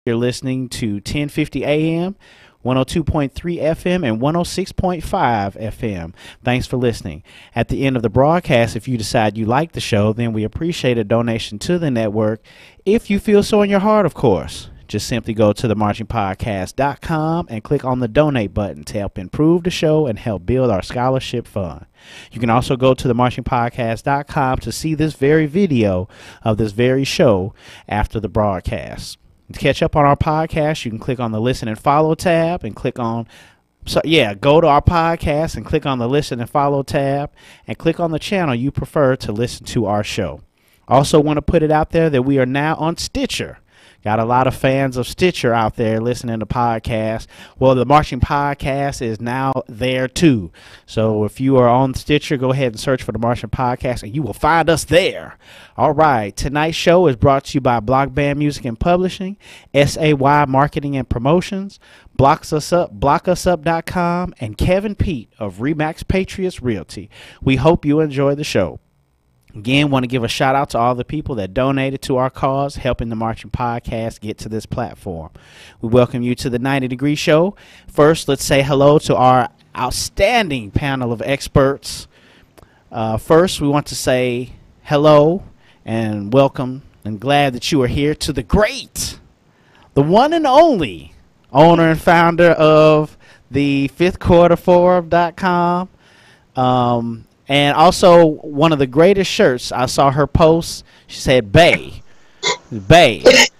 You're listening to 1050 AM, 102.3 FM, and 106.5 FM. Thanks for listening. At the end of the broadcast, if you decide you like the show, then we appreciate a donation to the network, if you feel so in your heart, of course. Just simply go to themarchingpodcast.com and click on the donate button to help improve the show and help build our scholarship fund. You can also go to themarchingpodcast.com to see this very video of this very show after the broadcast. To catch up on our podcast, you can click on the Listen and Follow tab and click on go to our podcast and click on the Listen and Follow tab and click on the channel you prefer to listen to our show. Also want to put it out there that we are now on Stitcher. Got a lot of fans of Stitcher out there listening to podcasts. Well, the Marching Podcast is now there too. So if you are on Stitcher, go ahead and search for the Marching Podcast and you will find us there. All right. Tonight's show is brought to you by Block Band Music and Publishing, SAY Marketing and Promotions, blockusup.com, and Kevin Pete of Remax Patriots Realty. We hope you enjoy the show. Again, want to give a shout out to all the people that donated to our cause, helping the Marching Podcast get to this platform. We welcome you to the 90 Degree Show. First, let's say hello to our outstanding panel of experts. First, we want to say hello and welcome and glad that you are here to the great, the one and only owner and founder of the fifthquarterforum.com. And also, one of the greatest shirts, I saw her post. She said, Bay. The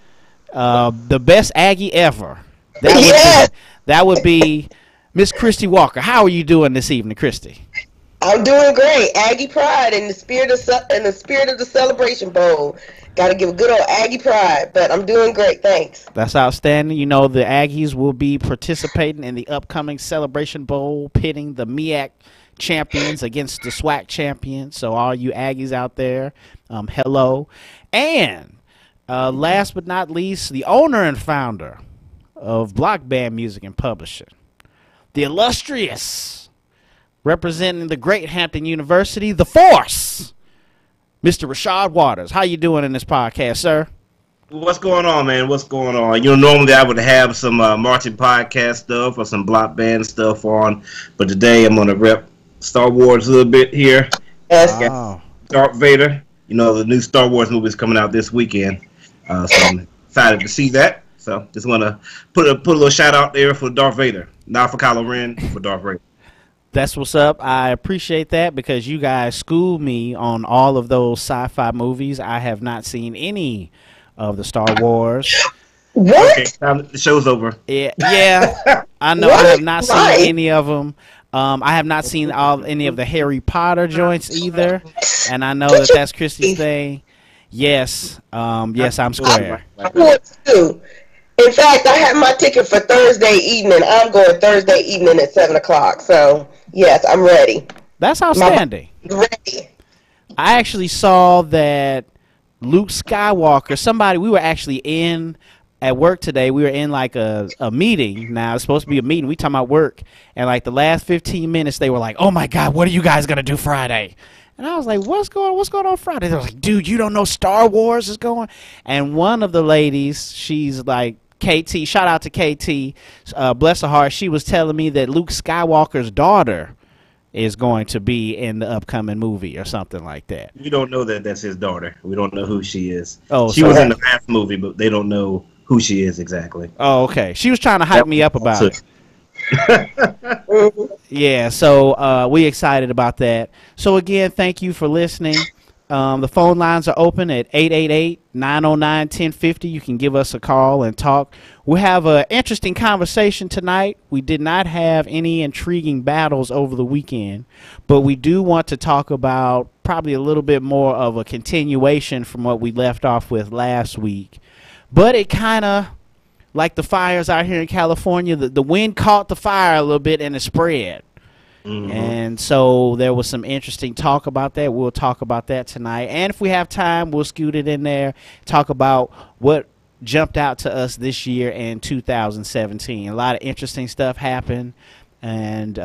best Aggie ever. That would be Miss Christy Walker. How are you doing this evening, Christy? I'm doing great. Aggie pride in the spirit of the Celebration Bowl. Got to give a good old Aggie pride, but I'm doing great. Thanks. That's outstanding. You know, the Aggies will be participating in the upcoming Celebration Bowl, pitting the MEAC champions against the SWAC champions. So all you Aggies out there, hello. And last but not least, the owner and founder of Block Band Music and Publishing, the illustrious, representing the great Hampton University, the Force, Mr. Rashad Waters. How you doing in this podcast, sir? What's going on, man? What's going on? You know, normally I would have some marching podcast stuff or some block band stuff on, but today I'm going to rep Star Wars a little bit here. Wow. Darth Vader. You know, the new Star Wars movie is coming out this weekend, so I'm excited to see that. So just want to put a little shout out there for Darth Vader, not for Kylo Ren, for Darth Vader. That's what's up. I appreciate that because you guys schooled me on all of those sci-fi movies. I have not seen any of the Star Wars. What? Okay, the show's over. Yeah, I know. I have not seen any of them. I have not seen any of the Harry Potter joints either, and I know that's Christy's thing. Yes, yes, I'm square. I want to. In fact, I have my ticket for Thursday evening. I'm going Thursday evening at 7 o'clock. So, yes, I'm ready. That's outstanding. Ready. I actually saw that Luke Skywalker, we were actually in at work today. We were in like a meeting. Now it's supposed to be a meeting. We talking about work, and like the last 15 minutes, they were like, "Oh my God, what are you guys gonna do Friday?" And I was like, "What's going on Friday?" They were like, "Dude, you don't know Star Wars is going." And one of the ladies, she's like KT. Shout out to KT. Bless her heart. She was telling me that Luke Skywalker's daughter is going to be in the upcoming movie or something like that. We don't know that that's his daughter. We don't know who she is. Oh, she was in the last movie, but they don't know who she is exactly. Oh, okay. She was trying to hype me up about it. Yeah, so we excited about that. So again, thank you for listening. The phone lines are open at 888-909-1050. You can give us a call and talk. We have an interesting conversation tonight. We did not have any intriguing battles over the weekend, but we do want to talk about probably a little bit more of a continuation from what we left off with last week. But it kind of, like the fires out here in California, the wind caught the fire a little bit and it spread. Mm-hmm. And so there was some interesting talk about that. We'll talk about that tonight. And if we have time, we'll scoot it in there, talk about what jumped out to us this year in 2017. A lot of interesting stuff happened. And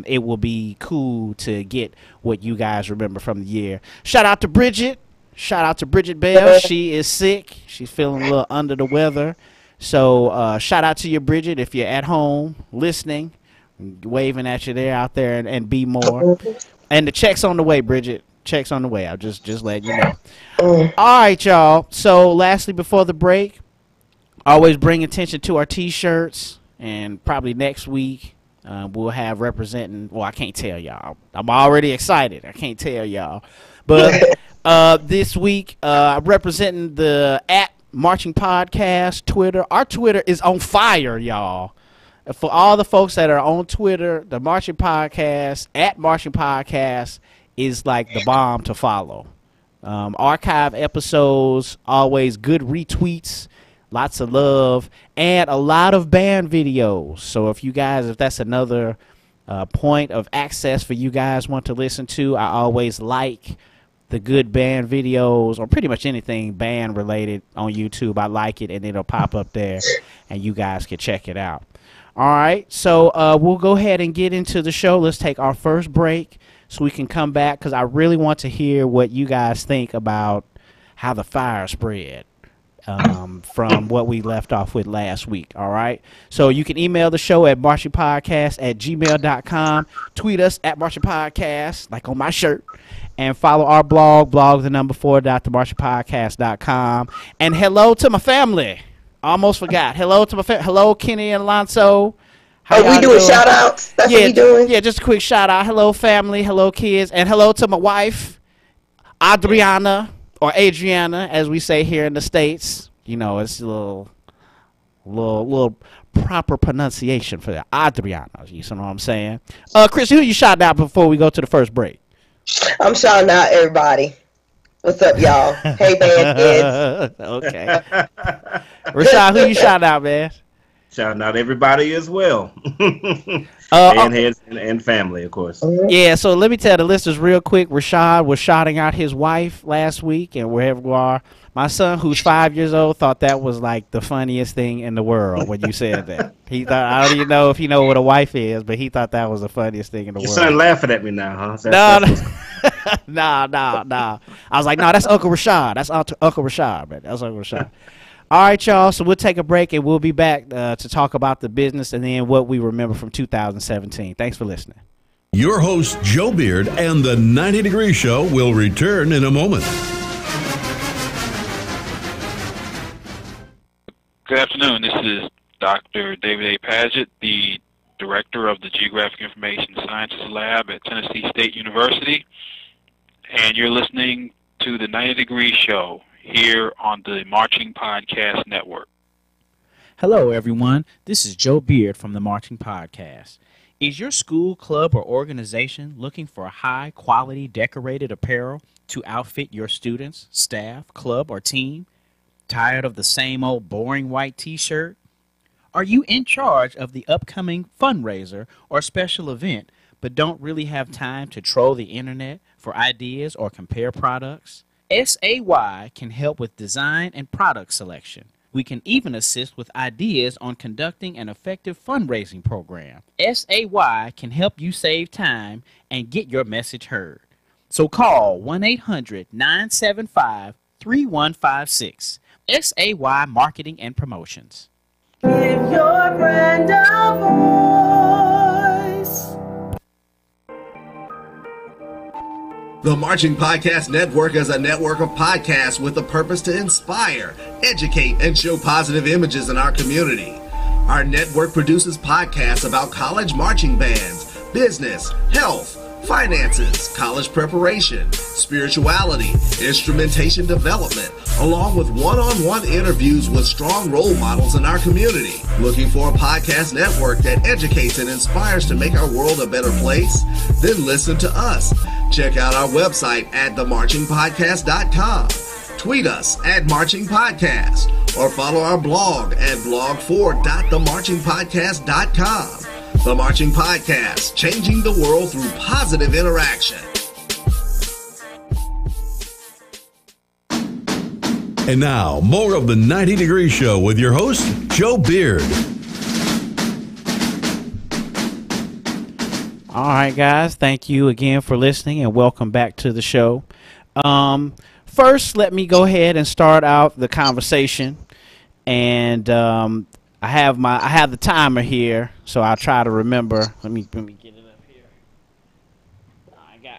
it will be cool to get what you guys remember from the year. Shout out to Bridget. Shout out to Bridget Bell. She is sick. She's feeling a little under the weather. So shout out to you, Bridget, if you're at home listening, waving at you there out there, and be more. And the check's on the way, Bridget. Check's on the way. I'll just letting you know. All right, y'all. So lastly, before the break, always bring attention to our T-shirts, and probably next week we'll have representing. Well, I can't tell y'all. I'm already excited. I can't tell y'all, but this week representing the @Marching Podcast Twitter. Our Twitter is on fire, y'all. For all the folks that are on Twitter, the Marching Podcast @Marching Podcast is like the bomb to follow. Archive episodes, always good retweets, lots of love, and a lot of band videos. So if that's another point of access for you guys want to listen to, I always like the good band videos, or pretty much anything band related on YouTube. I like it, and it'll pop up there, and you guys can check it out. All right, so we'll go ahead and get into the show. Let's take our first break so we can come back, because I really want to hear what you guys think about how the fire spread from what we left off with last week. All right, so you can email the show at marchingpodcast@gmail.com, tweet us @marchingpodcast, like on my shirt, and follow our blog 4.themarchingpodcast.com. And hello to my family. Almost forgot. Hello to my family. Hello, Kenny and Alonso. How we doing shout outs? That's what we doing? Yeah, just a quick shout out. Hello, family. Hello, kids. And hello to my wife, Adriana, or Adriana, as we say here in the States. You know, it's a little proper pronunciation for that. Adriana. You know what I'm saying? Chris, who you shouting out before we go to the first break? I'm shouting out everybody. What's up, y'all? Hey, band kids. Okay. Rashad, who you shouting out, man? Shouting out everybody as well. Bandheads and family, of course. Yeah, so let me tell the listeners real quick. Rashad was shouting out his wife last week, and wherever we are, my son, who's 5 years old, thought that was like the funniest thing in the world when you said that. He thought, I don't even know if he know what a wife is, but he thought that was the funniest thing in the world. Your son laughing at me now, huh? No. I was like, no, that's Uncle Rashad. That's Uncle Rashad, man. That's Uncle Rashad. All right, y'all. So we'll take a break, and we'll be back to talk about the business and then what we remember from 2017. Thanks for listening. Your host, Joe Beard, and the 90 Degree Show will return in a moment. Good afternoon. This is Dr. David A. Paget, the Director of the Geographic Information Sciences Lab at Tennessee State University, and you're listening to the 90 Degree Show here on the Marching Podcast Network. Hello, everyone. This is Joe Beard from the Marching Podcast. Is your school, club, or organization looking for high-quality decorated apparel to outfit your students, staff, club, or team? Tired of the same old boring white T-shirt? Are you in charge of the upcoming fundraiser or special event, but don't really have time to troll the internet for ideas or compare products? SAY can help with design and product selection. We can even assist with ideas on conducting an effective fundraising program. SAY can help you save time and get your message heard. So call 1-800-975-3156. SAY Marketing and Promotions. Give your brand a voice. The Marching Podcast Network is a network of podcasts with a purpose to inspire, educate, and show positive images in our community. Our network produces podcasts about college marching bands, business, health, finances, college preparation, spirituality, instrumentation development, along with one-on-one interviews with strong role models in our community. Looking for a podcast network that educates and inspires to make our world a better place? Then listen to us. Check out our website at themarchingpodcast.com. Tweet us at Marching Podcast, or follow our blog at blog4.themarchingpodcast.com. The Marching Podcast, changing the world through positive interaction. And now, more of the 90 Degree Show with your host, Joe Beard. All right, guys. Thank you again for listening, and welcome back to the show. First, let me go ahead and start out the conversation. and I have the timer here, so I'll try to remember. Let me get it up here.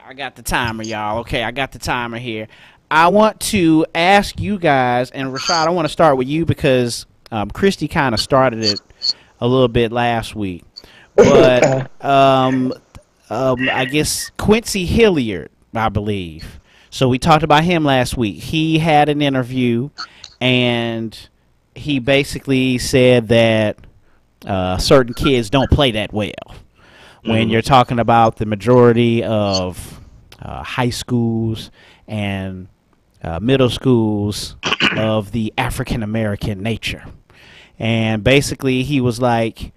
I got the timer, y'all. Okay, I got the timer here. I want to ask you guys, and Rashad, I want to start with you because Christy kind of started it a little bit last week, but I guess Quincy Hilliard, I believe. So we talked about him last week. He had an interview, and he basically said that certain kids don't play that well. When you're talking about the majority of high schools and middle schools of the African American nature. And basically he was like,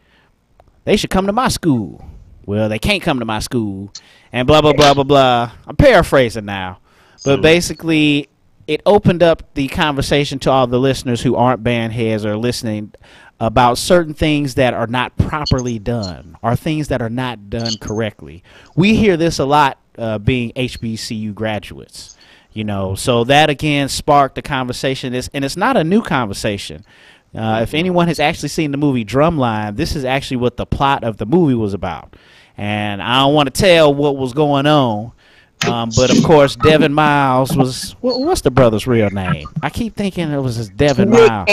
they should come to my school. Well, they can't come to my school, and blah, blah, blah, blah, blah. I'm paraphrasing now. But basically, it opened up the conversation to all the listeners who aren't band heads or listening about certain things that are not properly done or things that are not done correctly. We hear this a lot being HBCU graduates, you know. So that, again, sparked the conversation. And it's not a new conversation. If anyone has actually seen the movie Drumline, this is actually what the plot of the movie was about. And I don't want to tell what was going on, but of course Devin Miles was. What's the brother's real name? I keep thinking it was just Devin Miles.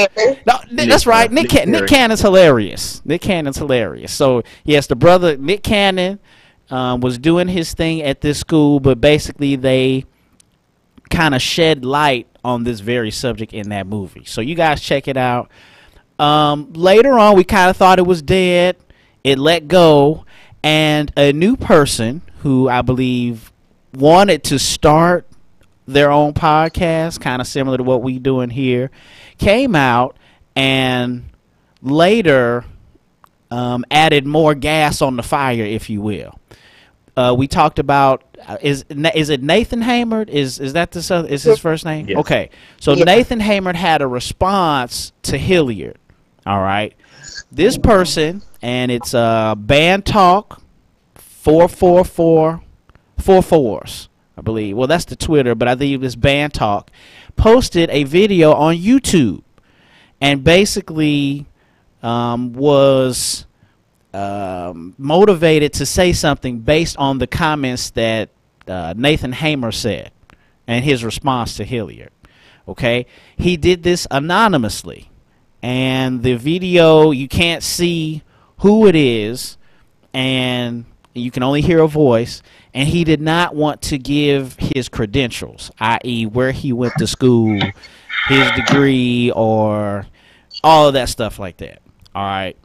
No, that's right. Nick Cannon's hilarious. Nick Cannon's hilarious. So yes, the brother Nick Cannon was doing his thing at this school, but basically they kind of shed light on this very subject in that movie. So you guys check it out. Later on, we kind of thought it was dead. It let go. And a new person who I believe wanted to start their own podcast, kind of similar to what we doing here, came out and later added more gas on the fire, if you will. We talked about is it Nathan Hamert? Is that is his first name? Yes. Okay, so Nathan Hamert had a response to Hilliard. All right, this person, and it's Band Talk 44444s, I believe. Well, that's the Twitter, but I think it's Band Talk. Posted a video on YouTube, and basically was motivated to say something based on the comments that Nathan Hamer said and his response to Hilliard. Okay, he did this anonymously, and the video, you can't see who it is, and you can only hear a voice, and he did not want to give his credentials, i.e. where he went to school, his degree, or all of that stuff like that. All right.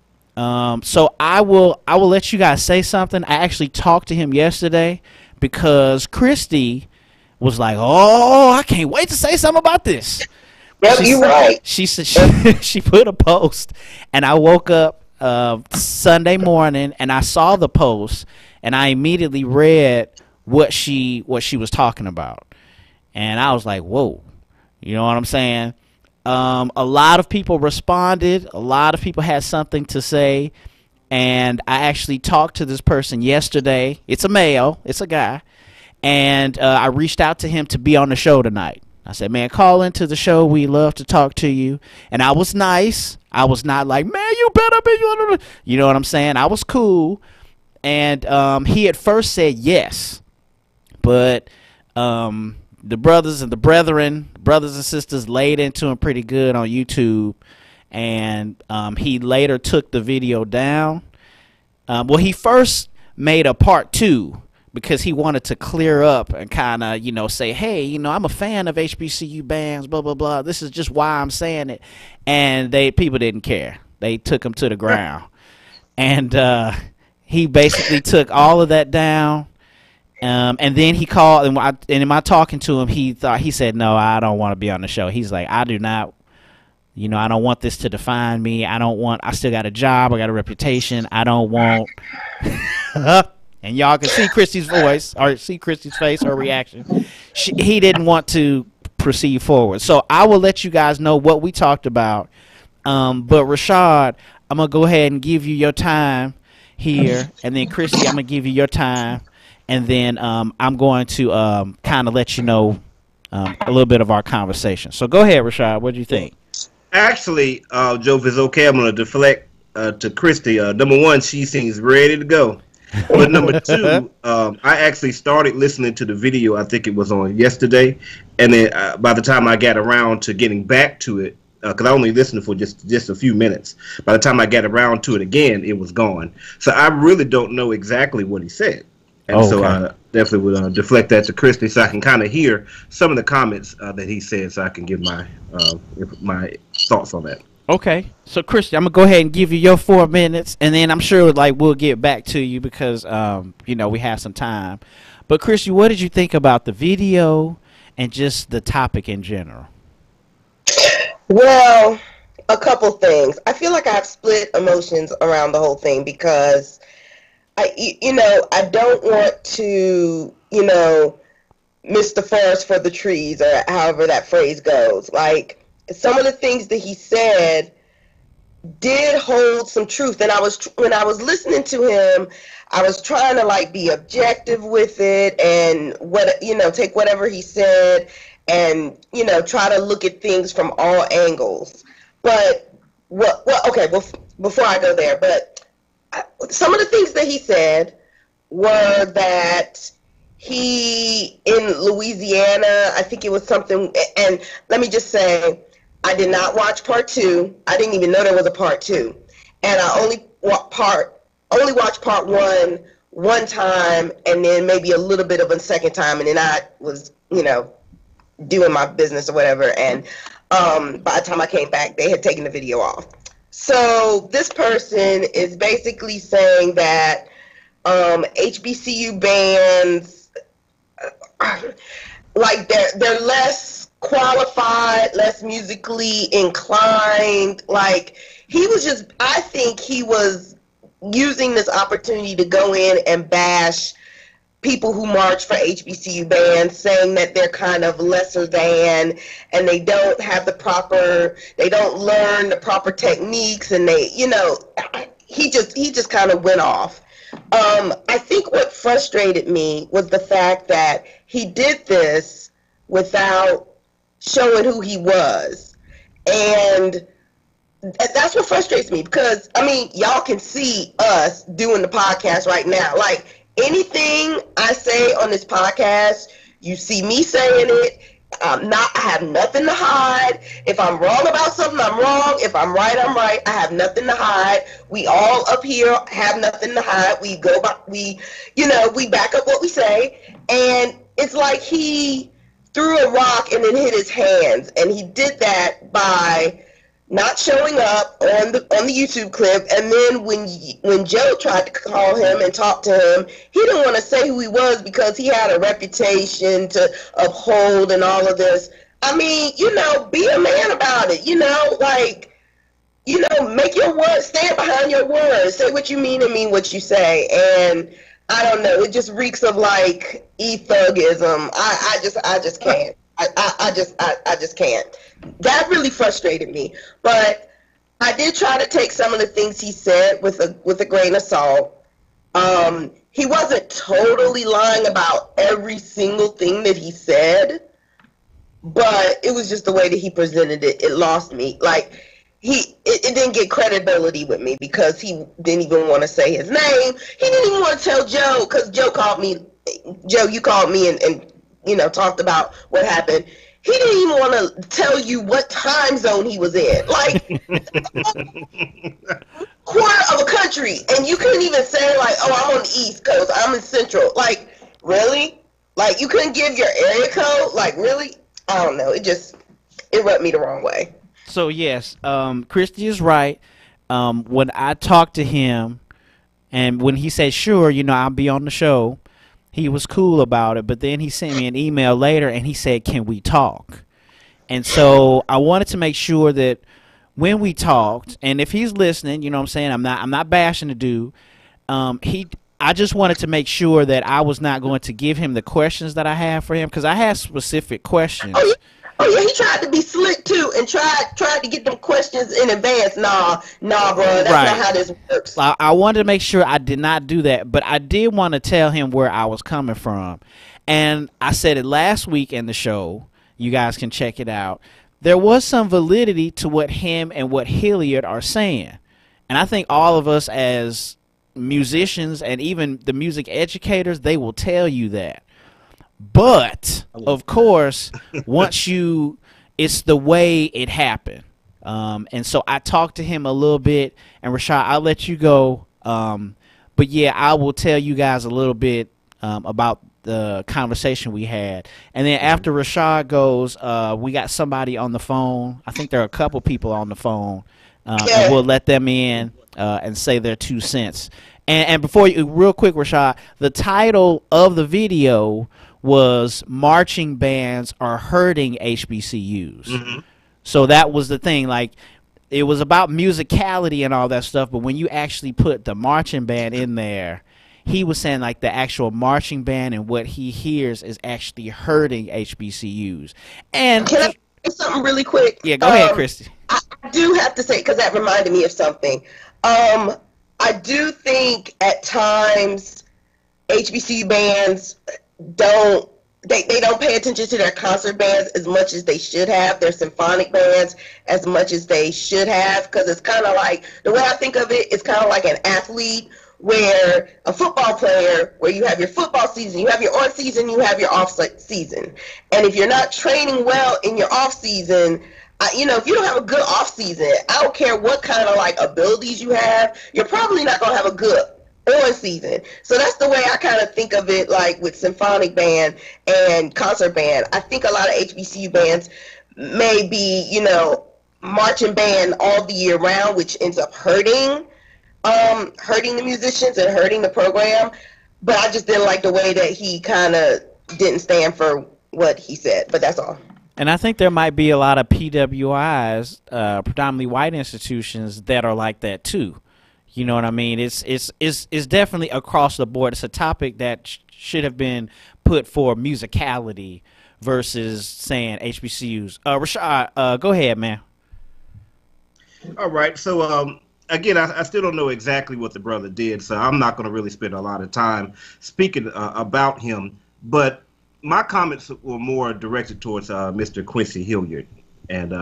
So I will let you guys say something. I actually talked to him yesterday because Christy was like, "Oh, I can't wait to say something about this." Yep, you're right. She said she put a post, and I woke up Sunday morning and I saw the post, and I immediately read what she was talking about, and I was like, "Whoa," you know what I'm saying? A lot of people responded. A lot of people had something to say, and I actually talked to this person yesterday. It's a male. It's a guy, and I reached out to him to be on the show tonight. I said, man, call into the show. We love to talk to you. And I was nice. I was not like, man, you better be. You know what I'm saying? I was cool. And he at first said yes. But the brothers and sisters laid into him pretty good on YouTube. And he later took the video down. Well, he first made a part 2. Because he wanted to clear up and kind of, say, hey, I'm a fan of HBCU bands, blah, blah, blah. This is just why I'm saying it. And people didn't care. They took him to the ground. And he basically took all of that down. And then he called, and in my talking to him, he said, no, I don't want to be on the show. He's like, I do not, I don't want this to define me. I still got a job. I got a reputation. I don't want... And y'all can see Christy's voice or see Christy's face, her reaction. He didn't want to proceed forward. So I will let you guys know what we talked about. But Rashad, I'm going to go ahead and give you your time here. And then Christy, I'm going to give you your time. And then I'm going to kind of let you know a little bit of our conversation. So go ahead, Rashad. What do you think? Actually, Joe, if it's okay, I'm going to deflect to Christy. Number one, she seems ready to go. But number two, I actually started listening to the video. I think it was on yesterday, and then by the time I got around to getting back to it, because I only listened for just a few minutes. By the time I got around to it again, it was gone. So I really don't know exactly what he said, and so I definitely would deflect that to Christy so I can kind of hear some of the comments that he said, so I can give my thoughts on that. Okay, so Christian, I'm gonna go ahead and give you your 4 minutes, and then I'm sure we'll get back to you because we have some time. But Christian, what did you think about the video and just the topic in general? Well, a couple things. I feel like I have split emotions around the whole thing because I don't want to miss the forest for the trees, or however that phrase goes. Like, some of the things that he said did hold some truth, and when I was listening to him, I was trying to be objective with it and take whatever he said and try to look at things from all angles. But before I go there, but some of the things that he said were that he in Louisiana, I think it was something, and let me just say, I did not watch part 2. I didn't even know there was a part 2. And I only watched part 1 time, and then maybe a little bit of a second time, and then I was, doing my business or whatever, and by the time I came back, they had taken the video off. So this person is basically saying that HBCU bands, they're less qualified, less musically inclined. I think he was using this opportunity to go in and bash people who march for HBCU bands, saying that they're kind of lesser than, and they don't learn the proper techniques, and he just kind of went off. I think what frustrated me was the fact that he did this without showing who he was, and that's what frustrates me, because y'all can see us doing the podcast right now. Anything I say on this podcast, you see me saying it. I have nothing to hide. If I'm wrong about something, I'm wrong. If I'm right, I'm right. I have nothing to hide. We all up here have nothing to hide. We back up what we say. And it's like he threw a rock and then hit his hands. And he did that by not showing up on the YouTube clip, and then when Joe tried to call him and talk to him, he didn't want to say who he was because he had a reputation to uphold and all of this. Be a man about it. Make your words, stand behind your words, say what you mean and mean what you say. And I don't know, it just reeks of e-thugism. I just can't. I just can't. That really frustrated me. But I did try to take some of the things he said with a grain of salt. He wasn't totally lying about every single thing that he said, but it was just the way that he presented it. It lost me. It didn't get credibility with me because he didn't even want to say his name. He didn't even want to tell Joe, because Joe called me. Joe, you called me and talked about what happened. He didn't even want to tell you what time zone he was in. Quarter of a country, and you couldn't even say I'm on the East Coast, I'm in Central. Really? You couldn't give your area code? Really? I don't know. It rubbed me the wrong way. So yes, Christy is right. When I talked to him, and when he said sure, I'll be on the show, he was cool about it. But then he sent me an email later, and he said, "Can we talk?" And so I wanted to make sure that when we talked, and if he's listening, you know what I'm saying, I'm not bashing the dude. I just wanted to make sure that I was not going to give him the questions that I have for him, because I have specific questions. Oh yeah, he tried to be slick too, and tried to get them questions in advance. Nah, bro, that's not how this works. I wanted to make sure I did not do that, but I did want to tell him where I was coming from, and I said it last week in the show. You guys can check it out. there was some validity to what him and what Hilliard are saying. And I think all of us as musicians and even the music educators, they will tell you that. But, of course, it's the way it happened. And so I talked to him a little bit, and Rashad, I'll let you go. But yeah, I will tell you guys a little bit about the conversation we had. And then after Rashad goes, we got somebody on the phone. I think there are a couple people on the phone. And we'll let them in and say their 2 cents. And before you, real quick, Rashad, the title of the video was "Marching Bands Are Hurting HBCUs." Mm-hmm. So that was the thing. Like, it was about musicality and all that stuff, but when you actually put the marching band in there, he was saying like the actual marching band and what he hears is actually hurting HBCUs. And can I say something really quick? Yeah, go ahead, Christy. I do have to say, because that reminded me of something. I do think at times HBCU bands don't pay attention to their concert bands as much as they should have, their symphonic bands as much as they should have, because it's kind of like, the way I think of it, it's kind of like an athlete, where a football player, where you have your football season, you have your on season, you have your off season. And if you're not training well in your off season, if you don't have a good off season, I don't care what kind of like abilities you have, you're probably not going to have a good on season. So that's the way I kind of think of it, like with symphonic band and concert band. I think a lot of HBCU bands may be, marching band all the year round, which ends up hurting the musicians and hurting the program. But I just didn't like the way that he kind of didn't stand for what he said. But that's all. And I think there might be a lot of PWIs, predominantly white institutions, that are like that too. You know what I mean? It's definitely across the board. It's a topic that should have been put for musicality versus saying HBCUs. Rashad, go ahead, man. All right. So, again, I still don't know exactly what the brother did, so I'm not going to really spend a lot of time speaking about him. But my comments were more directed towards Mr. Quincy Hilliard. And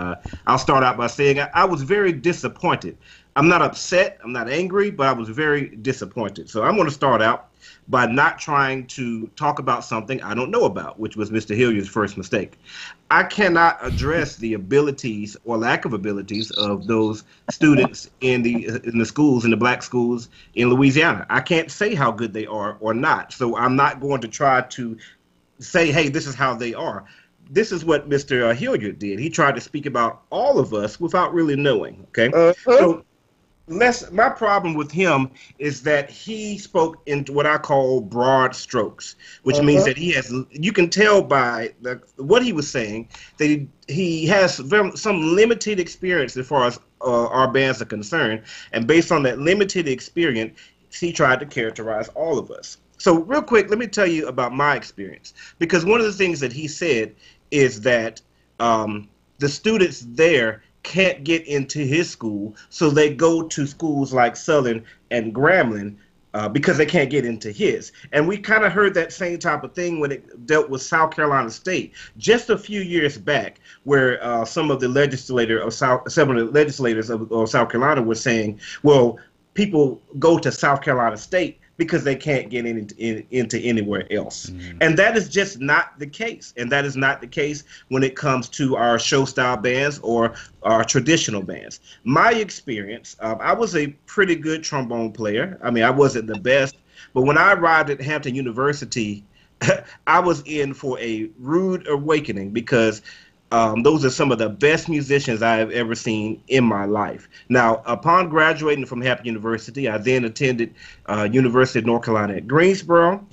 I'll start out by saying I was very disappointed. I'm not upset, I'm not angry, but I was very disappointed. So I'm going to start out by not trying to talk about something I don't know about, which was Mr. Hilliard's first mistake. I cannot address the abilities or lack of abilities of those students in the schools, in the black schools in Louisiana. I can't say how good they are or not. So I'm not going to try to say, hey, this is how they are. This is what Mr. Hilliard did. He tried to speak about all of us without really knowing, okay? So my problem with him is that he spoke in what I call broad strokes, which means that you can tell by what he was saying that he has some limited experience as far as our bands are concerned. And based on that limited experience, he tried to characterize all of us. So real quick, let me tell you about my experience, because one of the things that he said is that the students there can't get into his school, so they go to schools like Southern and Grambling because they can't get into his. And we kind of heard that same type of thing when it dealt with South Carolina State just a few years back, where some of the legislators of South Carolina were saying, well, people go to South Carolina State because they can't get into anywhere else. And that is just not the case. And that is not the case when it comes to our show-style bands or our traditional bands. My experience, I was a pretty good trombone player. I mean, I wasn't the best, but when I arrived at Hampton University, I was in for a rude awakening, because those are some of the best musicians I have ever seen in my life. Now, upon graduating from Hampton University, I then attended University of North Carolina at Greensboro.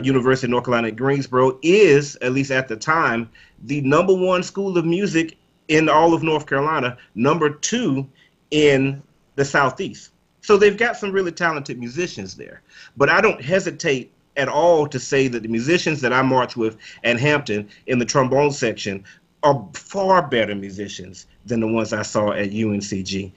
University of North Carolina at Greensboro is, at least at the time, the #1 school of music in all of North Carolina, #2 in the Southeast. So they've got some really talented musicians there. But I don't hesitate at all to say that the musicians that I marched with at Hampton in the trombone section are far better musicians than the ones I saw at UNCG.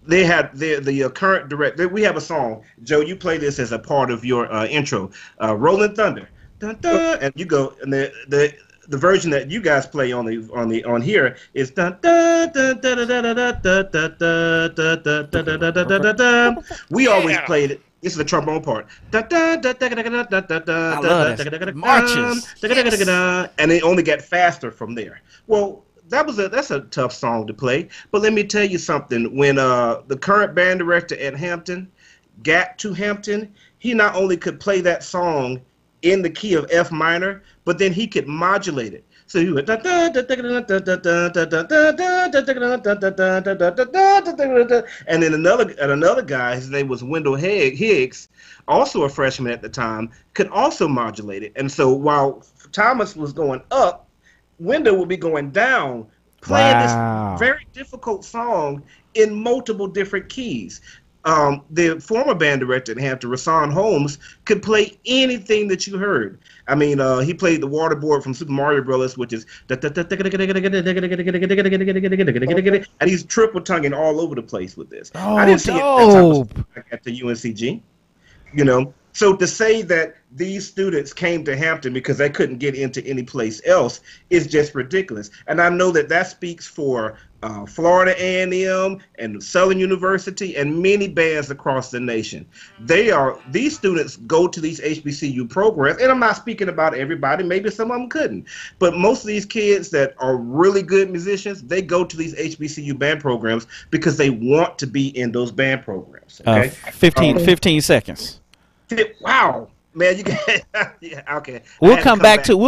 They had the current director. We have a song. Joe, you play this as a part of your intro. Rolling Thunder. Dun, dun, and you go, and the the version that you guys play on here is dun dun dun dun dun dun dun dun dun dun dun dun dun dun. We always played it. This is the trombone part. I love this. Marches. Yes. And it only got faster from there. Well, that's a tough song to play. But let me tell you something. When the current band director at Hampton got to Hampton, he not only could play that song in the key of F minor, but then he could modulate it. So he went, and then another guy, his name was Wendell Higgs, also a freshman at the time, could also modulate it. And so while Thomas was going up, Wendell would be going down, playing this very difficult song in multiple different keys. The former band director at Hampton, Rasan Holmes, could play anything that you heard. I mean, he played the waterboard from Super Mario Bros., which is, and he's triple tonguing all over the place with this. Oh, I didn't see it at the UNCG, you know. So to say that these students came to Hampton because they couldn't get into any place else is just ridiculous. And I know that speaks for Florida A&M and Southern University and many bands across the nation. These students go to these HBCU programs, and I'm not speaking about everybody, maybe some of them couldn't, but most of these kids that are really good musicians, they go to these HBCU band programs because they want to be in those band programs. Okay? 15 seconds. Wow, man, you get yeah, okay. We'll come back to it.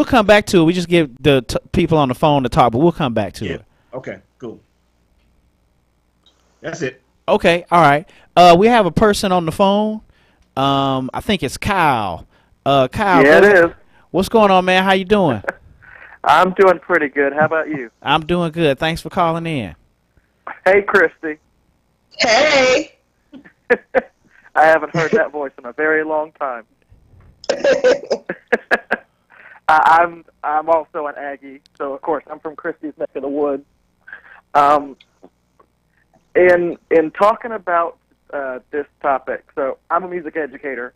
We just give the people on the phone to talk, but we'll come back to it. Okay, cool. That's it. Okay, all right. We have a person on the phone. I think it's Kyle. Kyle. Yeah, it is. What's going on, man? How you doing? I'm doing pretty good. How about you? I'm doing good. Thanks for calling in. Hey, Christy. Hey. I haven't heard that voice in a very long time. I'm also an Aggie, so of course I'm from Christy's neck of the woods. In talking about this topic, so I'm a music educator.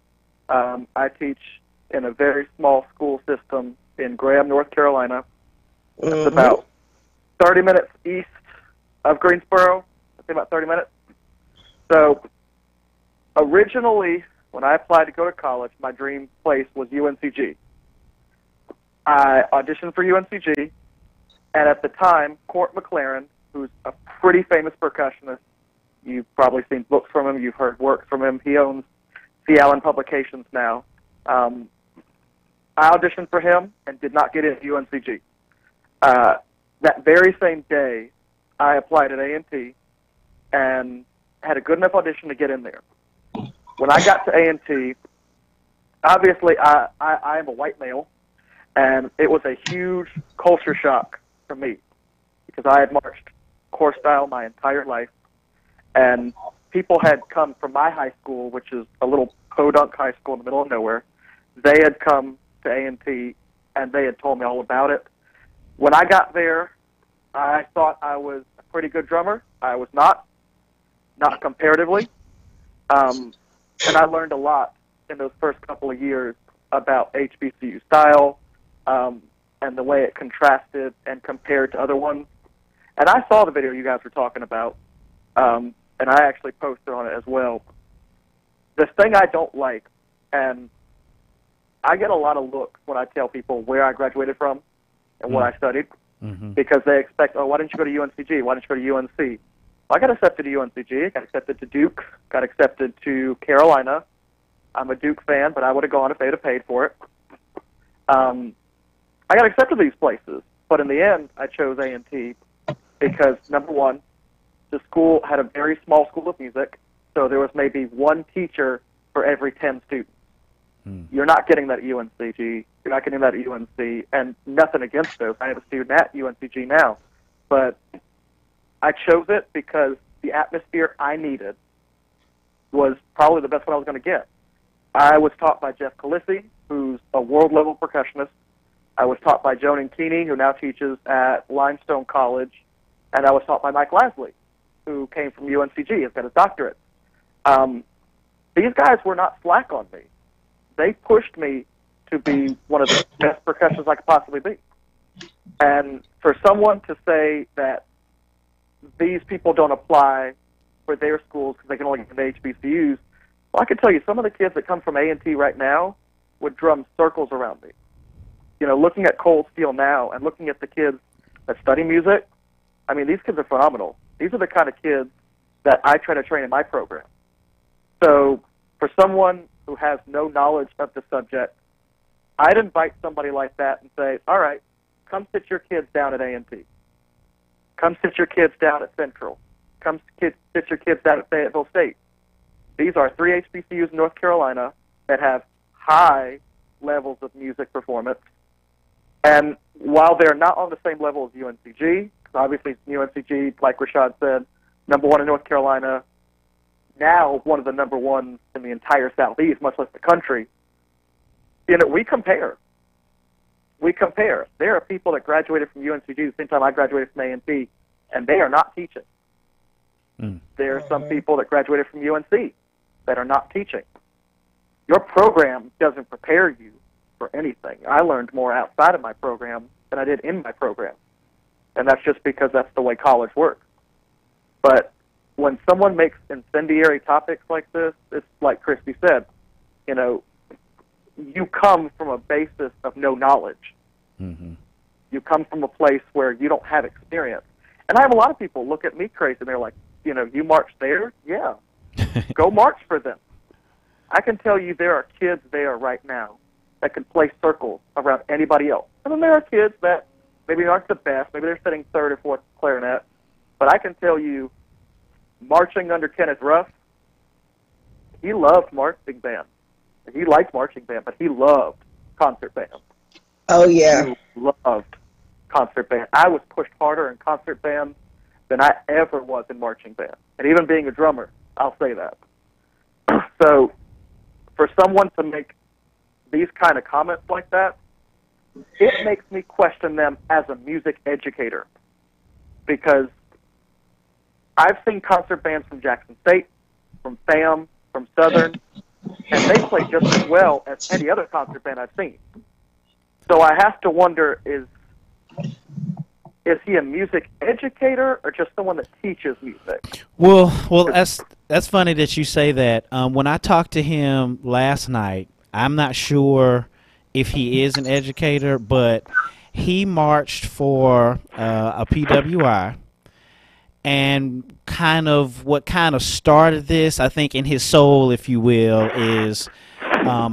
I teach in a very small school system in Graham, North Carolina. It's about 30 minutes east of Greensboro. I think about 30 minutes. So originally, when I applied to go to college, my dream place was UNCG. I auditioned for UNCG, and at the time, Court McLaren, who's a pretty famous percussionist, you've probably seen books from him, you've heard work from him, he owns C. Allen Publications now. I auditioned for him and did not get into UNCG. That very same day, I applied at A&T and had a good enough audition to get in there. When I got to A&T, obviously I am a white male, and it was a huge culture shock for me because I had marched corps style my entire life, and people had come from my high school, which is a little podunk high school in the middle of nowhere. They had come to A&T, and they had told me all about it. When I got there, I thought I was a pretty good drummer. I was not comparatively. And I learned a lot in those first couple of years about HBCU style and the way it contrasted and compared to other ones. And I saw the video you guys were talking about, and I actually posted on it as well. The thing I don't like, and I get a lot of looks when I tell people where I graduated from and what I studied, because they expect, oh, why didn't you go to UNCG? Why didn't you go to UNC? I got accepted to UNCG, got accepted to Duke, got accepted to Carolina. I'm a Duke fan, but I would have gone if they'd have paid for it. I got accepted to these places, but in the end, I chose A&T because, number one, the school had a very small school of music, so there was maybe one teacher for every 10 students. You're not getting that at UNCG. You're not getting that at UNC, and nothing against those. I have a student at UNCG now, but I chose it because the atmosphere I needed was probably the best one I was going to get. I was taught by Jeff Calisi, who's a world-level percussionist. I was taught by Jonan Keeney, who now teaches at Limestone College. And I was taught by Mike Lasley, who came from UNCG. He's got his doctorate. These guys were not slack on me. They pushed me to be one of the best percussionists I could possibly be. And for someone to say that these people don't apply for their schools because they can only get into HBCUs, well, I can tell you some of the kids that come from A&T right now would drum circles around me. You know, looking at Cold Steel now and looking at the kids that study music, I mean, these kids are phenomenal. These are the kind of kids that I try to train in my program. So for someone who has no knowledge of the subject, I'd invite somebody like that and say, all right, come sit your kids down at A&T. Come sit your kids down at Central. Come sit your kids down at Fayetteville State. These are 3 HBCUs in North Carolina that have high levels of music performance. And while they're not on the same level as UNCG, because obviously UNCG, like Rashad said, #1 in North Carolina, now one of the #1s in the entire Southeast, much less the country, you know, we compare. We compare. There are people that graduated from UNCG the same time I graduated from A&T, and they are not teaching. There are some people that graduated from UNC that are not teaching. Your program doesn't prepare you for anything. I learned more outside of my program than I did in my program, and that's just because that's the way college works. But when someone makes incendiary topics like this, it's like Christy said, you know, you come from a basis of no knowledge. You come from a place where you don't have experience. And I have a lot of people look at me crazy, and they're like, you know, you march there? Yeah. Go march for them. I can tell you there are kids there right now that can play circles around anybody else. And then there are kids that maybe aren't the best. Maybe they're sitting 3rd or 4th clarinet. But I can tell you, marching under Kenneth Ruff, he loved marching band. He liked marching band, but he loved concert band. Oh, yeah. He loved concert band. I was pushed harder in concert band than I ever was in marching band. And even being a drummer, I'll say that. So for someone to make these kind of comments like that, it makes me question them as a music educator. Because I've seen concert bands from Jackson State, from FAM, from Southern, and they play just as well as any other concert band I've seen. So I have to wonder, is he a music educator or just someone that teaches music? Well, that's funny that you say that. When I talked to him last night, I'm not sure if he is an educator, but he marched for a PWI. And what kind of started this, I think, in his soul, if you will, is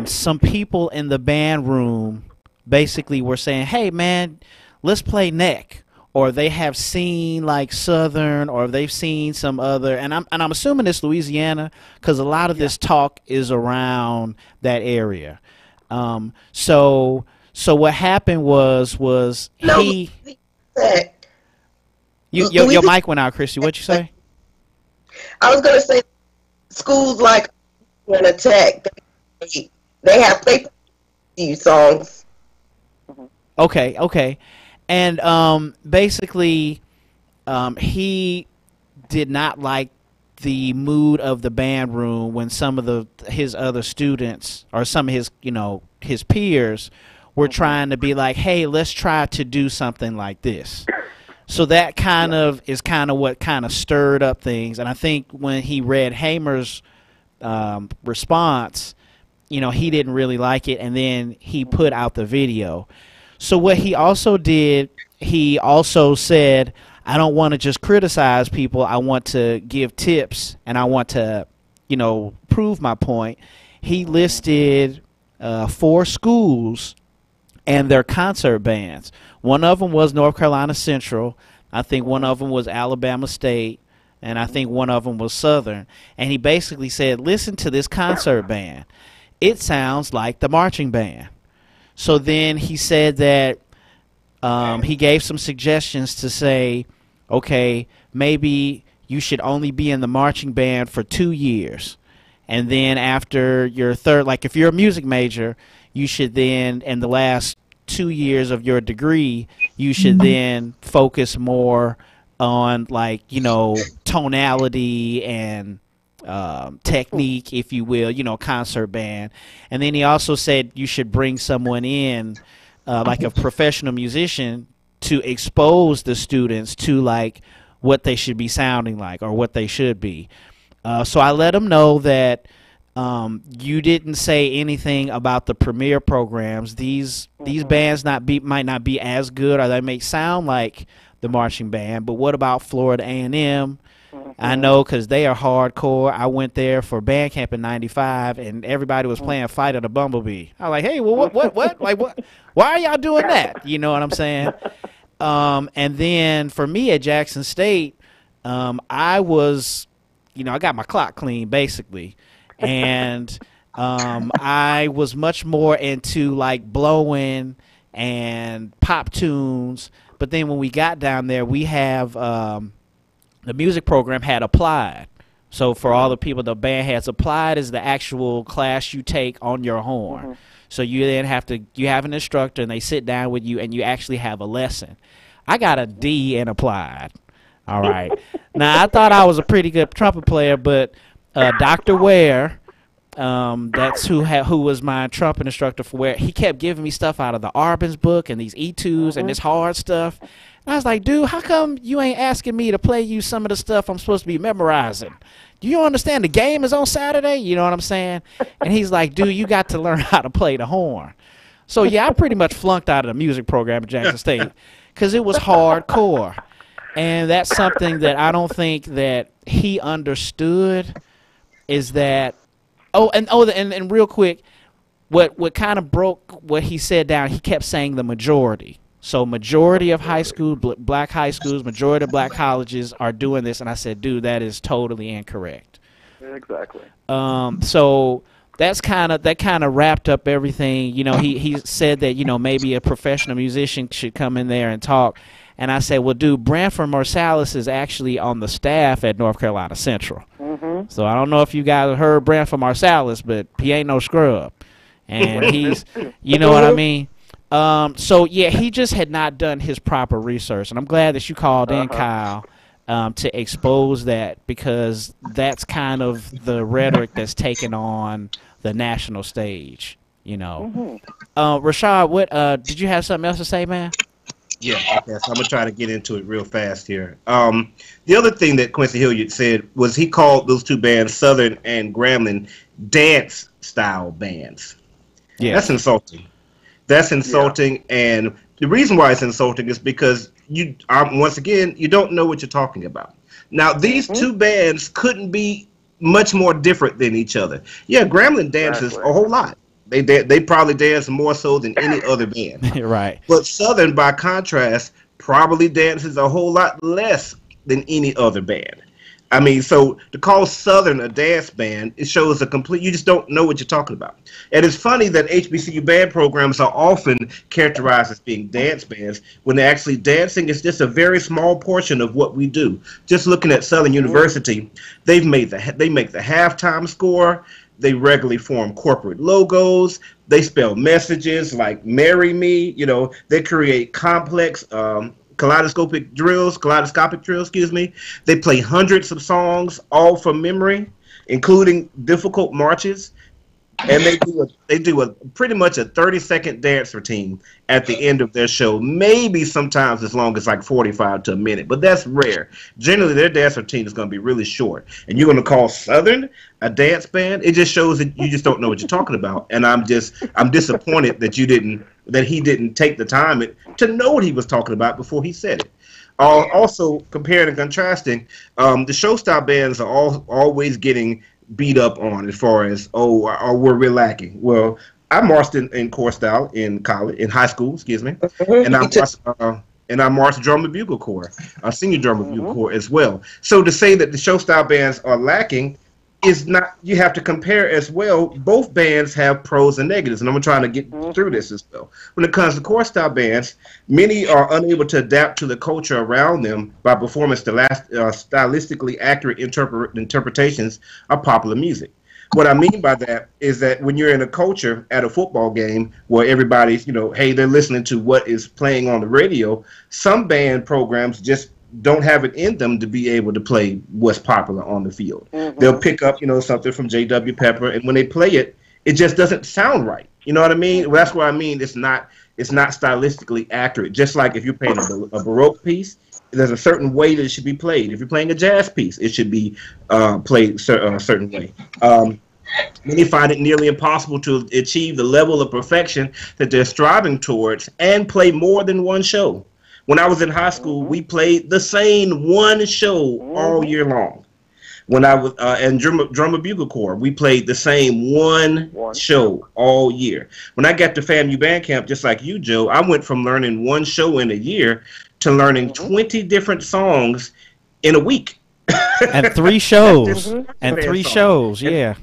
some people in the band room basically were saying, hey, man, let's play neck. Or they have seen like Southern, or they've seen some other, and I'm assuming it's Louisiana, because a lot of this talk is around that area. So what happened was he. Your mic went out, Christy. What'd you say? I was going to say schools like an Attack, they have few songs. Okay. And basically, he did not like the mood of the band room when some of his other students or some of his peers were trying to be like, hey, let's try to do something like this. So that is what kind of stirred up things. And I think when he read Hamer's response, he didn't really like it, and then he put out the video. So what he also did, he also said, I don't want to just criticize people. I want to give tips, and I want to, prove my point. He listed 4 schools and their concert bands. One of them was North Carolina Central. I think one of them was Alabama State, and I think one of them was Southern. And he basically said, listen to this concert band. It sounds like the marching band. So then he said that he gave some suggestions to say, okay, maybe you should only be in the marching band for 2 years. And then after your third, like if you're a music major, you should then, in the last 2 years of your degree, you should then focus more on tonality and technique, if you will, concert band. And then he also said you should bring someone in, like a professional musician, to expose the students to like what they should be sounding like or what they should be. So I let them know that you didn't say anything about the premier programs. These bands might not be as good, or they may sound like the marching band. But what about Florida A&M? I know because they are hardcore. I went there for band camp in '95, and everybody was playing Fight of the Bumblebee. I was like, hey, well, what? Like, what? Why are y'all doing that? You know what I'm saying? And then for me at Jackson State, I was, I got my clock clean basically, and I was much more into like blowing and pop tunes. But then when we got down there, we have the music program had applied. So for all the people, the band has applied is the actual class you take on your horn. So you then you have an instructor, and they sit down with you, and you actually have a lesson. I got a D in applied. All right. Now, I thought I was a pretty good trumpet player, but Dr. Ware, that's who was my trumpet instructor for Ware, he kept giving me stuff out of the Arbins book and these etudes and this hard stuff. And I was like, dude, how come you ain't asking me to play you some of the stuff I'm supposed to be memorizing? Do you understand the game is on Saturday? You know what I'm saying? And he's like, dude, you got to learn how to play the horn. So, yeah, I pretty much flunked out of the music program at Jackson State because it was hardcore. And that's something that I don't think that he understood is that and real quick, what kind of broke what he said down, he kept saying the majority. So majority of high school, black high schools, majority of black colleges are doing this. And I said, dude, that is totally incorrect. Exactly. So that kind of wrapped up everything. He said that, maybe a professional musician should come in there and talk. And I said, well, dude, Branford Marsalis is actually on the staff at North Carolina Central. So I don't know if you guys heard Branford Marsalis, but he ain't no scrub. And he's, you know what I mean? So, yeah, he just had not done his proper research. And I'm glad that you called in, Kyle, to expose that, because that's kind of the rhetoric that's taken on the national stage, Rashad, what did you have something else to say, man? Yeah, okay, so I'm going to try to get into it real fast here. The other thing that Quincy Hilliard said was he called those two bands, Southern and Grambling, dance-style bands. Yeah. That's insulting. That's insulting, and the reason why it's insulting is because once again, you don't know what you're talking about. Now, these two bands couldn't be much more different than each other. Yeah, Grambling dances a whole lot. They probably dance more so than any other band. Right. But Southern, by contrast, probably dances a whole lot less than any other band. I mean, so to call Southern a dance band, it shows you just don't know what you're talking about. And it's funny that HBCU band programs are often characterized as being dance bands when they're actually dancing is just a very small portion of what we do. Just looking at Southern University, they make the halftime score. They regularly form corporate logos. They spell messages like "marry me." They create complex kaleidoscopic drills. They play hundreds of songs, all from memory, including difficult marches. And they do a pretty much a 30-second dance routine at the end of their show, maybe sometimes as long as like 45 to a minute, but that's rare. Generally, their dance routine is going to be really short. And you're going to call Southern a dance band? It just shows that you just don't know what you're talking about. And I'm disappointed that he didn't take the time to know what he was talking about before he said it. Also, comparing and contrasting, the show style bands are always getting beat up on as far as we're lacking. Well, I marched in corps style in high school, and I marched drum and bugle corps, senior drum and bugle corps as well. So to say that the show style bands are lacking is not. You have to compare as well. Both bands have pros and negatives, and I'm trying to get through this as well. When it comes to corps style bands, many are unable to adapt to the culture around them by performing stylistically accurate interpretations of popular music. What I mean by that is that when you're in a culture at a football game where everybody's, hey, they're listening to what is playing on the radio, some band programs just don't have it in them to be able to play what's popular on the field. They'll pick up, something from J.W. Pepper, and when they play it, it just doesn't sound right. You know what I mean? Well, that's what I mean. It's not it's not stylistically accurate. Just like if you're playing a Baroque piece, there's a certain way that it should be played. If you're playing a jazz piece, it should be played a certain way. Many find it nearly impossible to achieve the level of perfection that they're striving towards and play more than one show. When I was in high school, we played the same one show all year long. When I was in drummer bugle corps, we played the same one show all year. When I got to FAMU band camp, just like you, Joe, I went from learning one show in a year to learning 20 different songs in a week. And 3 shows. And 3 shows, yeah.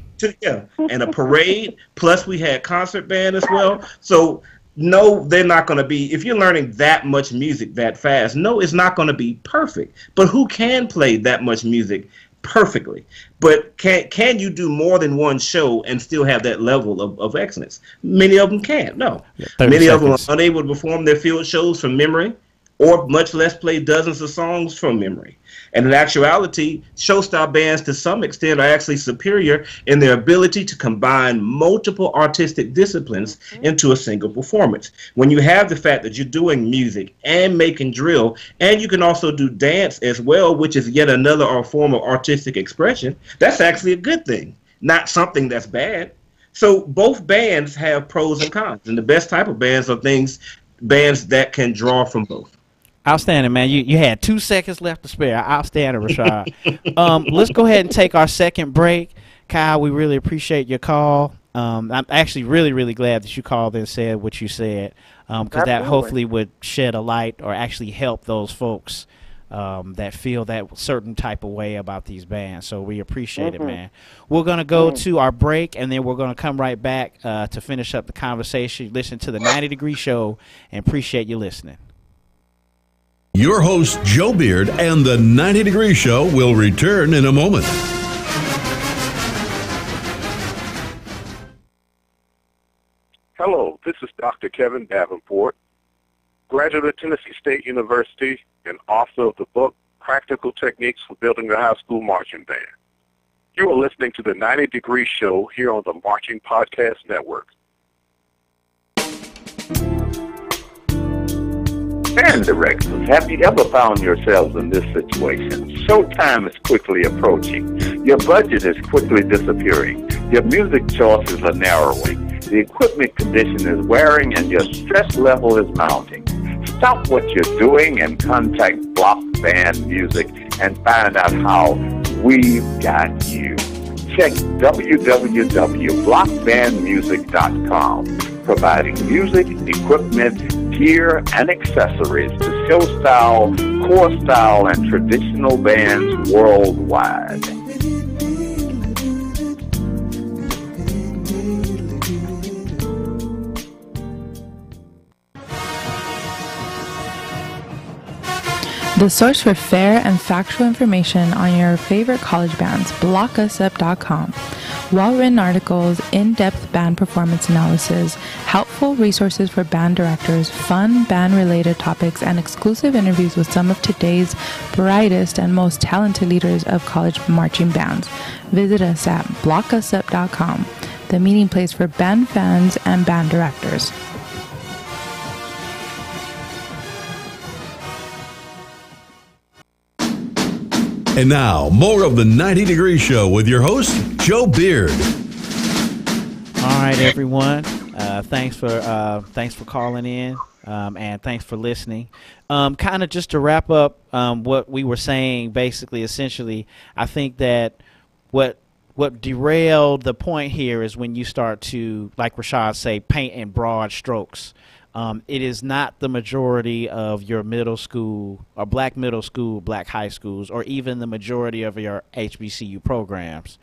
And a parade, plus we had concert band as well. So no, they're not going to be, if you're learning that much music that fast, no, it's not going to be perfect. But who can play that much music perfectly? But can you do more than one show and still have that level of excellence? Many of them can't, no. Many of them are unable to perform their field shows from memory, or much less play dozens of songs from memory. And in actuality, show-style bands to some extent are actually superior in their ability to combine multiple artistic disciplines into a single performance. When you have the fact that you're doing music and making drill, and you can also do dance as well, which is yet another form of artistic expression, that's actually a good thing, not something that's bad. So both bands have pros and cons, and the best type of bands are bands that can draw from both. Outstanding, man. You had 2 seconds left to spare. Outstanding, Rashad. Let's go ahead and take our second break. Kyle, we really appreciate your call. I'm actually really, really glad that you called and said what you said, because that hopefully would shed a light or actually help those folks that feel that certain type of way about these bands. So we appreciate it, man. We're going to go to our break, and then we're going to come right back to finish up the conversation. Listen to the 90 Degree Show, and appreciate you listening. Your host, Joe Beard, and the 90 Degree Show will return in a moment. Hello, this is Dr. Kevin Davenport, graduate of Tennessee State University and author of the book, Practical Techniques for Building a High School Marching Band. You are listening to the 90 Degree Show here on the Marching Podcast Network. Band directors, have you ever found yourselves in this situation? Showtime is quickly approaching. Your budget is quickly disappearing. Your music choices are narrowing. The equipment condition is wearing and your stress level is mounting. Stop what you're doing and contact Block Band Music and find out how we've got you. Check www.blockbandmusic.com, providing music, equipment, gear, and accessories to show style, core style, and traditional bands worldwide. The source for fair and factual information on your favorite college bands, blockusup.com. Well-written articles, in-depth band performance analysis, helpful resources for band directors, fun band-related topics, and exclusive interviews with some of today's brightest and most talented leaders of college marching bands. Visit us at blockusup.com, the meeting place for band fans and band directors. And now, more of the 90 Degree Show with your host, Joe Beard. All right, everyone. Thanks for calling in, and thanks for listening. Kind of just to wrap up what we were saying, basically, essentially, I think that what derailed the point here is when you start to, like Rashad say, paint in broad strokes. It is not the majority of your middle school or black middle school, black high schools, or even the majority of your HBCU programs.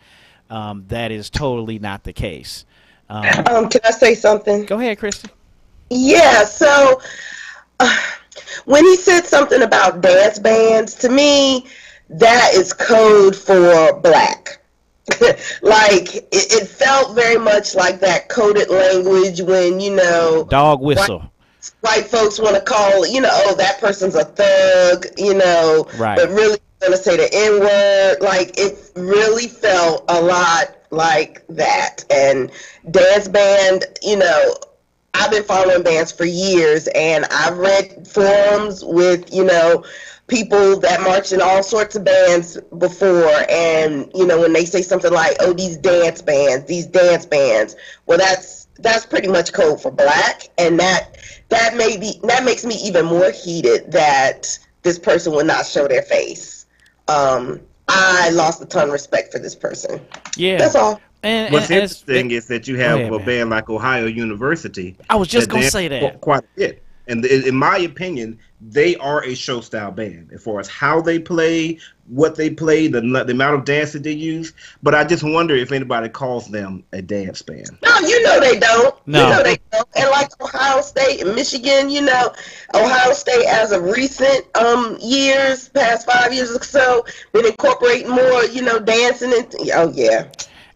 That is totally not the case. Can I say something? Go ahead, Kristen. Yeah, so when he said something about dance bands, to me, that is code for black. Like, it felt very much like that coded language when, dog whistle. White folks want to call, oh, that person's a thug, right. But really going to say the N-word. Like, it really felt a lot like that. And dance band, I've been following bands for years, and I've read forums with, people that march in all sorts of bands before, and, when they say something like, oh, these dance bands, well, that's pretty much code for black, and that makes me even more heated that this person would not show their face. I lost a ton of respect for this person. Yeah. That's all. And What's interesting is that you have a band like Ohio University. I was just going to say that. Quite a bit. And in my opinion, they are a show style band as far as how they play, what they play, the amount of dance that they use. But I just wonder if anybody calls them a dance band. No, they don't. No. They don't. And like Ohio State and Michigan, Ohio State as of recent years, past 5 years or so, been incorporating more, dancing and oh yeah.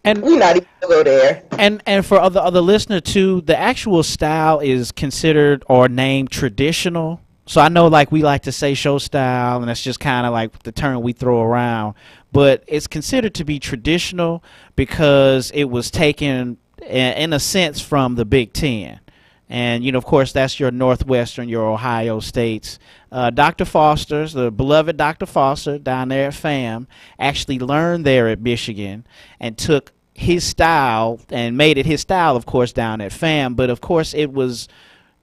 And we're not even gonna go there. And for other listener too, the actual style is considered or named traditional. So I know like we like to say show style, and that's just kind of like the term we throw around. But it's considered to be traditional because it was taken in a sense from the Big Ten. And, of course, that's your Northwestern, your Ohio States. Dr. Foster's, the beloved Dr. Foster down there at FAM, actually learned there at Michigan and took his style and made it his style, of course, down at FAM. But, of course, it was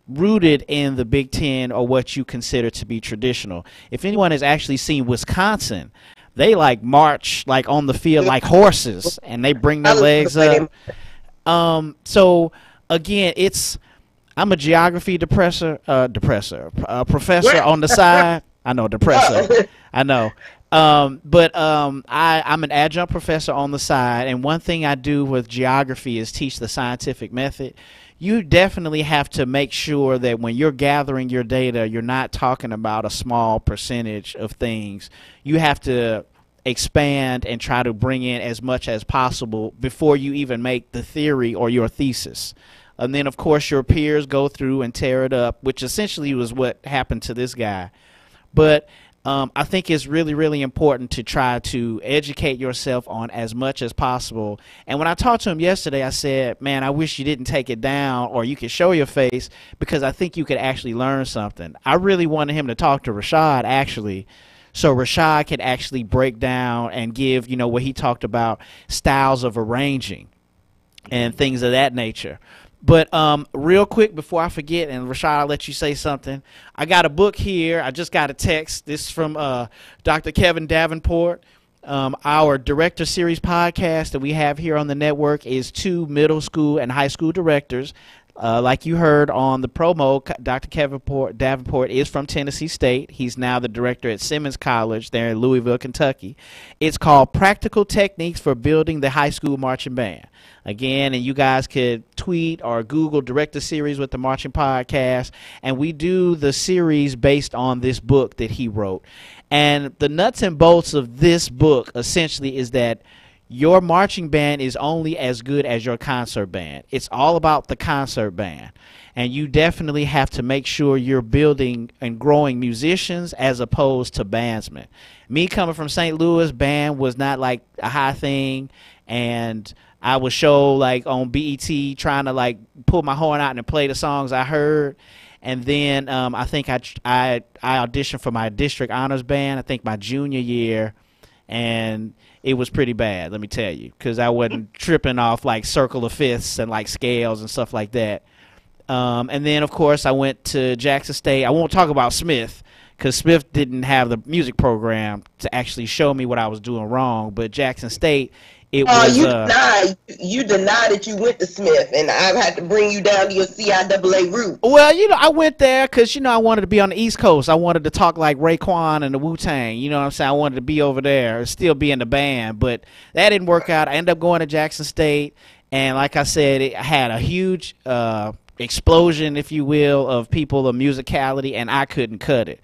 rooted in the Big Ten or what you consider to be traditional. If anyone has actually seen Wisconsin, they, like, march, like, on the field like horses, and they bring their legs up. So, again, I'm a geography professor on the side. I know, depressor. I know. But I'm an adjunct professor on the side, and one thing I do with geography is teach the scientific method. You definitely have to make sure that when you're gathering your data, you're not talking about a small percentage of things. You have to expand and try to bring in as much as possible before you even make the theory or your thesis. And then, of course, your peers go through and tear it up, which essentially was what happened to this guy. But I think it's really, really important to try to educate yourself on as much as possible. And when I talked to him yesterday, I said, man, I wish you didn't take it down or you could show your face, because I think you could actually learn something. I really wanted him to talk to Rashad, actually, so Rashad could actually break down and give, what he talked about, styles of arranging and things of that nature. But real quick before I forget, and Rashad, I'll let you say something. I got a book here. I just got a text. This is from Dr. Kevin Davenport. Our Director Series podcast that we have here on the network is 2 middle school and high school directors. Like you heard on the promo, Dr. Kevin Davenport is from Tennessee State. He's now the director at Simmons College there in Louisville, Kentucky. It's called Practical Techniques for Building the High School Marching Band. Again, and you guys could tweet or Google Director Series with the Marching Podcast, and we do the series based on this book that he wrote. And the nuts and bolts of this book essentially is that your marching band is only as good as your concert band. It's all about the concert band. And you definitely have to make sure you're building and growing musicians as opposed to bandsmen. Me coming from St. Louis, band was not like a high thing. And I would show like on BET trying to like pull my horn out and play the songs I heard. And then I think I auditioned for my district honors band, I think my junior year. And it was pretty bad, let me tell you, because I wasn't tripping off like circle of fifths and like scales and stuff like that. And then, of course, I went to Jackson State. I won't talk about Smith because Smith didn't have the music program to actually show me what I was doing wrong. But Jackson State, it was... You denied that you went to Smith, and I've had to bring you down to your CIAA route. Well, I went there because, I wanted to be on the East Coast. I wanted to talk like Raekwon and the Wu-Tang. You know what I'm saying? I wanted to be over there and still be in the band. But that didn't work out. I ended up going to Jackson State. And like I said, it had a huge explosion, if you will, of people of musicality, and I couldn't cut it.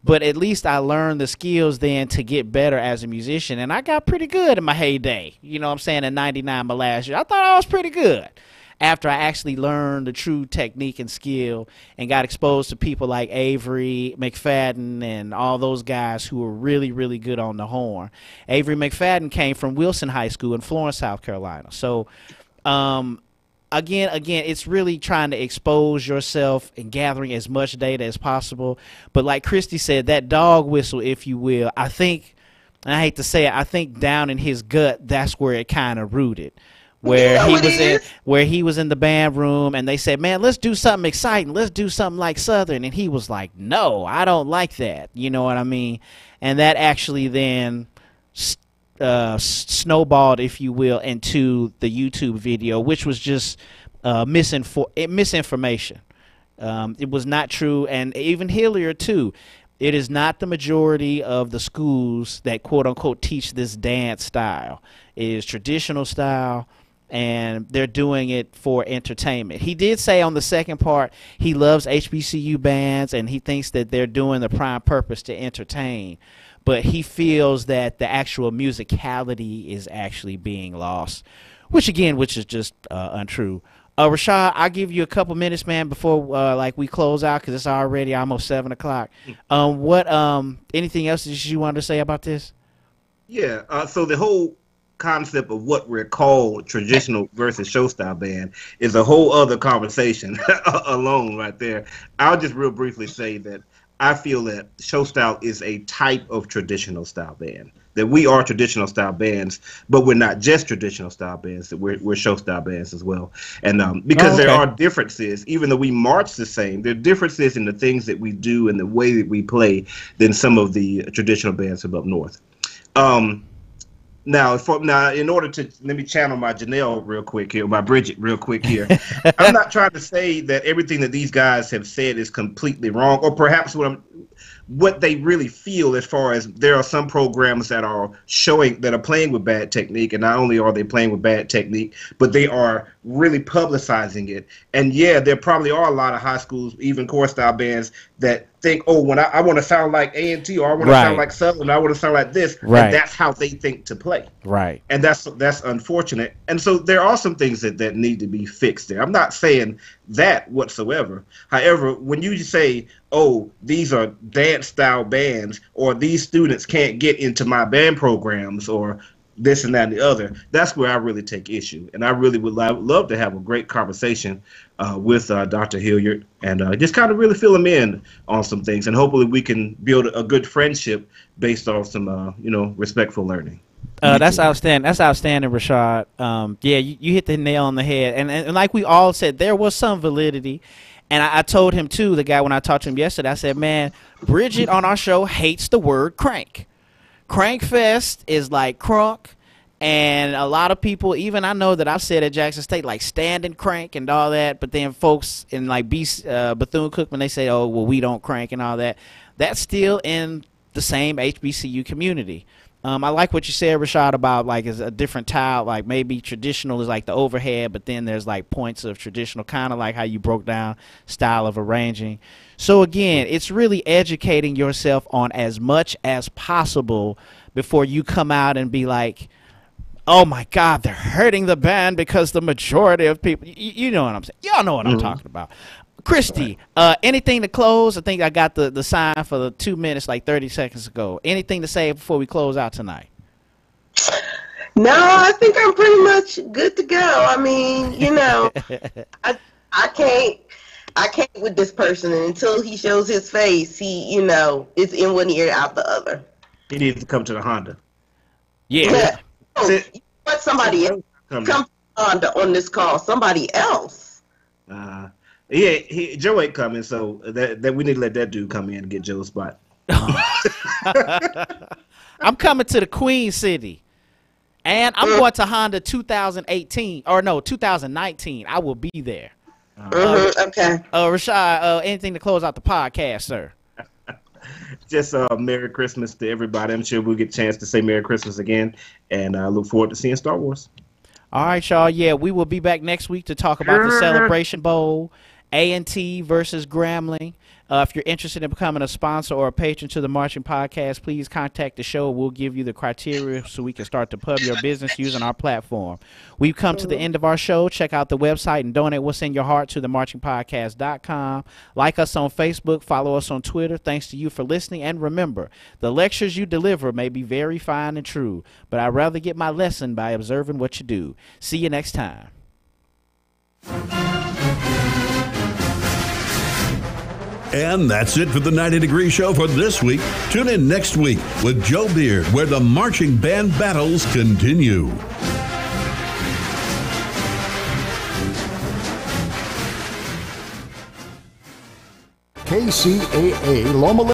But at least I learned the skills then to get better as a musician. And I got pretty good in my heyday. You know what I'm saying? In 99, my last year. I thought I was pretty good after I actually learned the true technique and skill and got exposed to people like Avery McFadden and all those guys who were really, really good on the horn. Avery McFadden came from Wilson High School in Florence, South Carolina. So again, it's really trying to expose yourself and gathering as much data as possible. But like Christy said, that dog whistle, if you will, I think, and I hate to say it, I think down in his gut, that's where it kind of rooted. Where he was in the band room and they said, man, let's do something exciting. Let's do something like Southern. And he was like, no, I don't like that. You know what I mean? And that actually then snowballed, if you will, into the YouTube video, which was just misinformation. It was not true. And even Hilliard, too. It is not the majority of the schools that, quote unquote, teach this dance style. It is traditional style. And they're doing it for entertainment. He did say on the second part he loves HBCU bands and he thinks that they're doing the prime purpose to entertain. But he feels that the actual musicality is actually being lost, which is just untrue. Rashad, I'll give you a couple minutes, man, before we close out because it's already almost 7 o'clock. Anything else that you wanted to say about this? Yeah. So the whole concept of what we're called traditional versus show style band is a whole other conversation alone right there. I'll just real briefly say that I feel that show style is a type of traditional style band, that we are traditional style bands, but we're not just traditional style bands, that we're show style bands as well. And because there are differences, even though we march the same, there are differences in the things that we do and the way that we play than some of the traditional bands from up north. Now, in order to let me channel my Janelle real quick here, my Bridget real quick here. I'm not trying to say that everything that these guys have said is completely wrong, or perhaps what they really feel, as far as there are some programs that are playing with bad technique, and not only are they playing with bad technique, but they are really publicizing it. And yeah, there probably are a lot of high schools, even core style bands, that think, oh, when I want to sound like A&T, or I want to sound like Southern, I want to sound like this, and that's how they think to play. Right. And that's unfortunate. And so there are some things that need to be fixed there. I'm not saying that whatsoever. However, when you say, oh, these are dance style bands, or these students can't get into my band programs, or this and that and the other, that's where I really take issue. And I really would love to have a great conversation with Dr. Hilliard and just kind of really fill him in on some things. And hopefully we can build a good friendship based on some, respectful learning. That's outstanding. That's outstanding, Rashad. You hit the nail on the head. And like we all said, there was some validity. And I told him, too, the guy, when I talked to him yesterday, I said, man, Bridget on our show hates the word crank. Crankfest is like crunk, and a lot of people, even I know that I've said at Jackson State, like standing crank and all that, but then folks in like Bethune-Cookman, they say, oh, well, we don't crank and all that. That's still in the same HBCU community. I like what you said, Rashad, about like is a different tile, like maybe traditional is like the overhead, but then there's like points of traditional, kind of like how you broke down style of arranging. So again, it's really educating yourself on as much as possible before you come out and be like, oh my God, they're hurting the band because the majority of people, you know what I'm saying? Y'all know what I'm talking about. Christy, anything to close? I think I got the sign for the 2 minutes, like 30 seconds ago. Anything to say before we close out tonight? No, I think I'm pretty much good to go. I mean, I can't with this person, and until he shows his face, he, is in one ear, out the other. He needs to come to the Honda. Yeah. You want somebody else come to Honda on this call? Somebody else. Joe ain't coming, so that we need to let that dude come in and get Joe's spot. I'm coming to the Queen City, and I'm going to Honda 2019. I will be there. Okay. Rashad, anything to close out the podcast, sir? Just Merry Christmas to everybody. I'm sure we'll get a chance to say Merry Christmas again, and I look forward to seeing Star Wars. All right, y'all. Yeah, we will be back next week to talk about the Celebration Bowl, A&T versus Grambling. If you're interested in becoming a sponsor or a patron to the Marching Podcast, please contact the show. We'll give you the criteria so we can start to pub your business using our platform. We've come to the end of our show. Check out the website and donate what's in your heart to themarchingpodcast.com. Like us on Facebook. Follow us on Twitter. Thanks to you for listening. And remember, the lectures you deliver may be very fine and true, but I'd rather get my lesson by observing what you do. See you next time. And that's it for the 90 Degree Show for this week. Tune in next week with Joe Beard, where the marching band battles continue. KCAA Loma